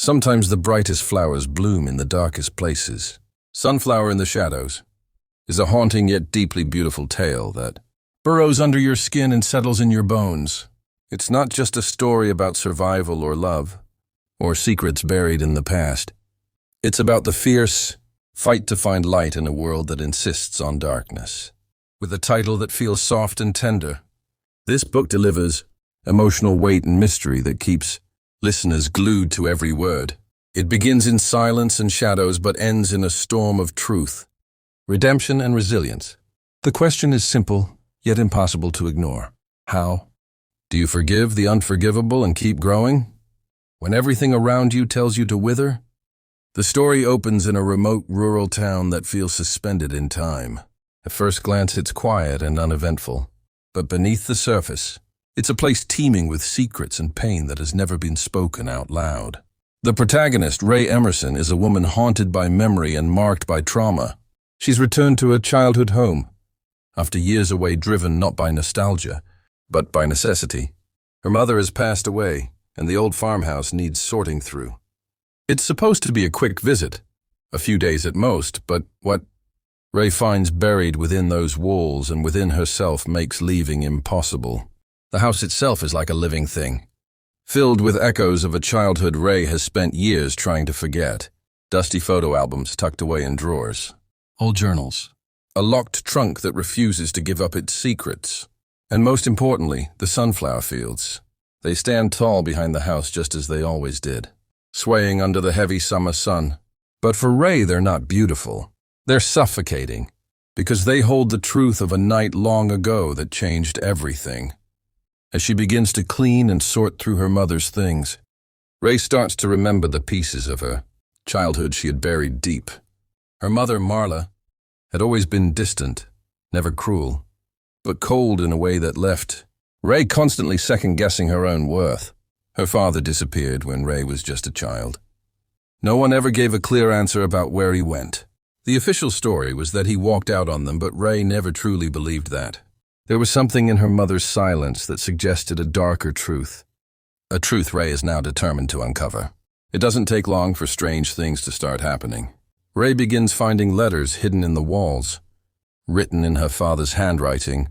Sometimes the brightest flowers bloom in the darkest places. Sunflower in the Shadows is a haunting yet deeply beautiful tale that burrows under your skin and settles in your bones. It's not just a story about survival or love, or secrets buried in the past. It's about the fierce fight to find light in a world that insists on darkness. With a title that feels soft and tender, this book delivers emotional weight and mystery that keeps listeners glued to every word. It begins in silence and shadows but ends in a storm of truth, redemption and resilience. The question is simple, yet impossible to ignore. How? Do you forgive the unforgivable and keep growing when everything around you tells you to wither? The story opens in a remote rural town that feels suspended in time. At first glance, it's quiet and uneventful, but beneath the surface, it's a place teeming with secrets and pain that has never been spoken out loud. The protagonist, Rae Emerson, is a woman haunted by memory and marked by trauma. She's returned to her childhood home, after years away, driven not by nostalgia, but by necessity. Her mother has passed away, and the old farmhouse needs sorting through. It's supposed to be a quick visit, a few days at most, but what Rae finds buried within those walls and within herself makes leaving impossible. The house itself is like a living thing, filled with echoes of a childhood Rae has spent years trying to forget. Dusty photo albums tucked away in drawers, old journals, a locked trunk that refuses to give up its secrets, and most importantly, the sunflower fields. They stand tall behind the house just as they always did, swaying under the heavy summer sun. But for Rae, they're not beautiful. They're suffocating, because they hold the truth of a night long ago that changed everything. As she begins to clean and sort through her mother's things, Rae starts to remember the pieces of her childhood she had buried deep. Her mother, Marla, had always been distant, never cruel, but cold in a way that left Rae constantly second-guessing her own worth. Her father disappeared when Rae was just a child. No one ever gave a clear answer about where he went. The official story was that he walked out on them, but Rae never truly believed that. There was something in her mother's silence that suggested a darker truth, a truth Rae is now determined to uncover. It doesn't take long for strange things to start happening. Rae begins finding letters hidden in the walls, written in her father's handwriting,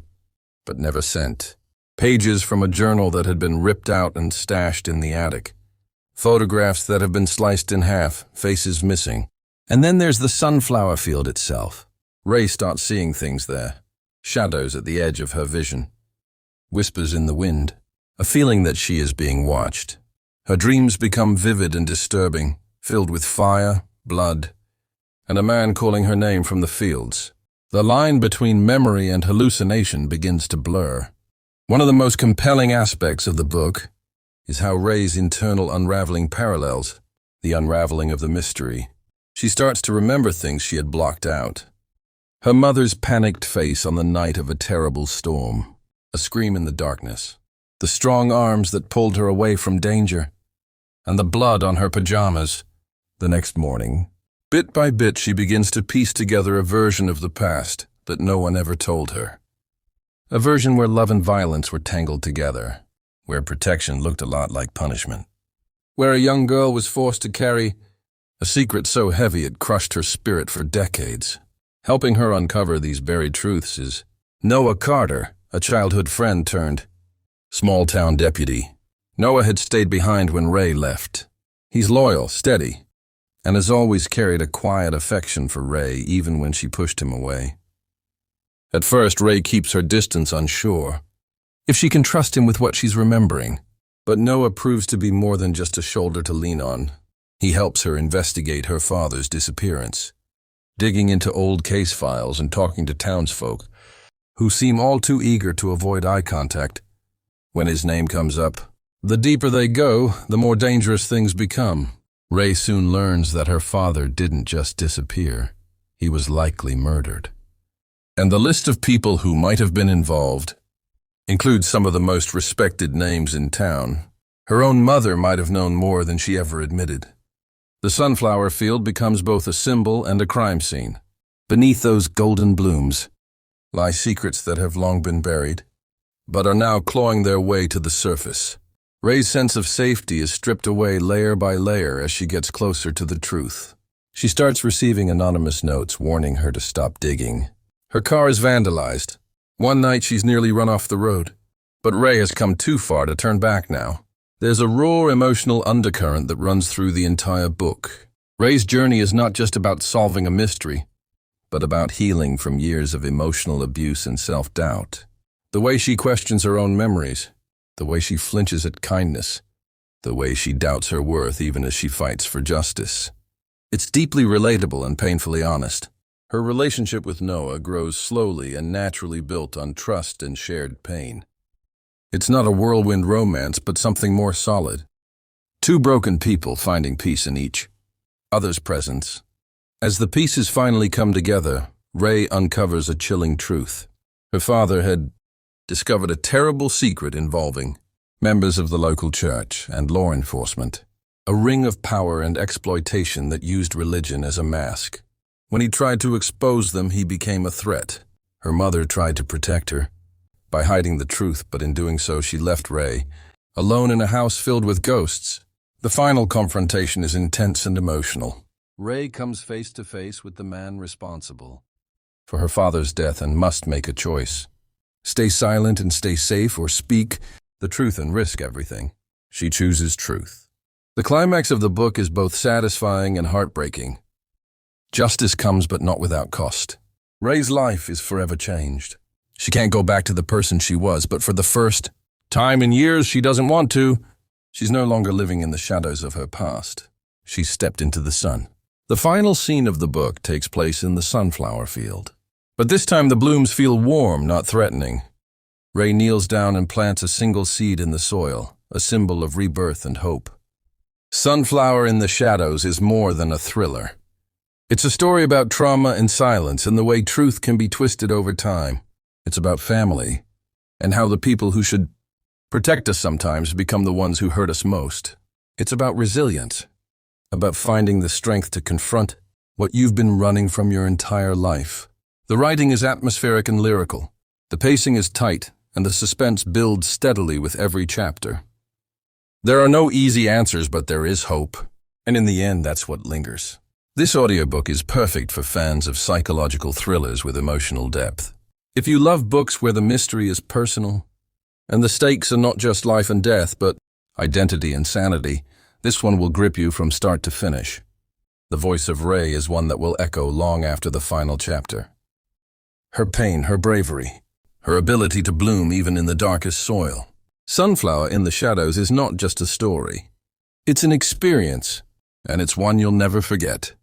but never sent. Pages from a journal that had been ripped out and stashed in the attic. Photographs that have been sliced in half, faces missing. And then there's the sunflower field itself. Rae starts seeing things there. Shadows at the edge of her vision. Whispers in the wind. A feeling that she is being watched. Her dreams become vivid and disturbing, filled with fire, blood, and a man calling her name from the fields. The line between memory and hallucination begins to blur. One of the most compelling aspects of the book is how Rae's internal unraveling parallels the unraveling of the mystery. She starts to remember things she had blocked out. Her mother's panicked face on the night of a terrible storm, a scream in the darkness, the strong arms that pulled her away from danger, and the blood on her pajamas the next morning. Bit by bit, she begins to piece together a version of the past that no one ever told her. A version where love and violence were tangled together, where protection looked a lot like punishment, where a young girl was forced to carry a secret so heavy it crushed her spirit for decades. Helping her uncover these buried truths is Noah Carter, a childhood friend turned small-town deputy. Noah had stayed behind when Rae left. He's loyal, steady, and has always carried a quiet affection for Rae even when she pushed him away. At first, Rae keeps her distance, unsure if she can trust him with what she's remembering. But Noah proves to be more than just a shoulder to lean on. He helps her investigate her father's disappearance, digging into old case files and talking to townsfolk who seem all too eager to avoid eye contact when his name comes up. The deeper they go, the more dangerous things become. Rae soon learns that her father didn't just disappear. He was likely murdered. And the list of people who might have been involved includes some of the most respected names in town. Her own mother might have known more than she ever admitted. The sunflower field becomes both a symbol and a crime scene. Beneath those golden blooms lie secrets that have long been buried, but are now clawing their way to the surface. Rae's sense of safety is stripped away layer by layer as she gets closer to the truth. She starts receiving anonymous notes warning her to stop digging. Her car is vandalized. One night she's nearly run off the road. But Rae has come too far to turn back now. There's a raw emotional undercurrent that runs through the entire book. Rae's journey is not just about solving a mystery, but about healing from years of emotional abuse and self-doubt. The way she questions her own memories, the way she flinches at kindness, the way she doubts her worth even as she fights for justice. It's deeply relatable and painfully honest. Her relationship with Noah grows slowly and naturally built on trust and shared pain. It's not a whirlwind romance, but something more solid. Two broken people finding peace in each other's presence. As the pieces finally come together, Rae uncovers a chilling truth. Her father had discovered a terrible secret involving members of the local church and law enforcement, a ring of power and exploitation that used religion as a mask. When he tried to expose them, he became a threat. Her mother tried to protect her by hiding the truth, but in doing so, she left Rae alone in a house filled with ghosts. The final confrontation is intense and emotional. Rae comes face to face with the man responsible for her father's death and must make a choice. Stay silent and stay safe, or speak the truth and risk everything. She chooses truth. The climax of the book is both satisfying and heartbreaking. Justice comes, but not without cost. Rae's life is forever changed. She can't go back to the person she was, but for the first time in years she doesn't want to. She's no longer living in the shadows of her past. She's stepped into the sun. The final scene of the book takes place in the sunflower field. But this time the blooms feel warm, not threatening. Rae kneels down and plants a single seed in the soil, a symbol of rebirth and hope. Sunflower in the Shadows is more than a thriller. It's a story about trauma and silence and the way truth can be twisted over time. It's about family and how the people who should protect us sometimes become the ones who hurt us most. It's about resilience, about finding the strength to confront what you've been running from your entire life. The writing is atmospheric and lyrical. The pacing is tight, and the suspense builds steadily with every chapter. There are no easy answers, but there is hope. And in the end, that's what lingers. This audiobook is perfect for fans of psychological thrillers with emotional depth. If you love books where the mystery is personal, and the stakes are not just life and death, but identity and sanity, this one will grip you from start to finish. The voice of Rae is one that will echo long after the final chapter. Her pain, her bravery, her ability to bloom even in the darkest soil. Sunflower in the Shadows is not just a story. It's an experience, and it's one you'll never forget.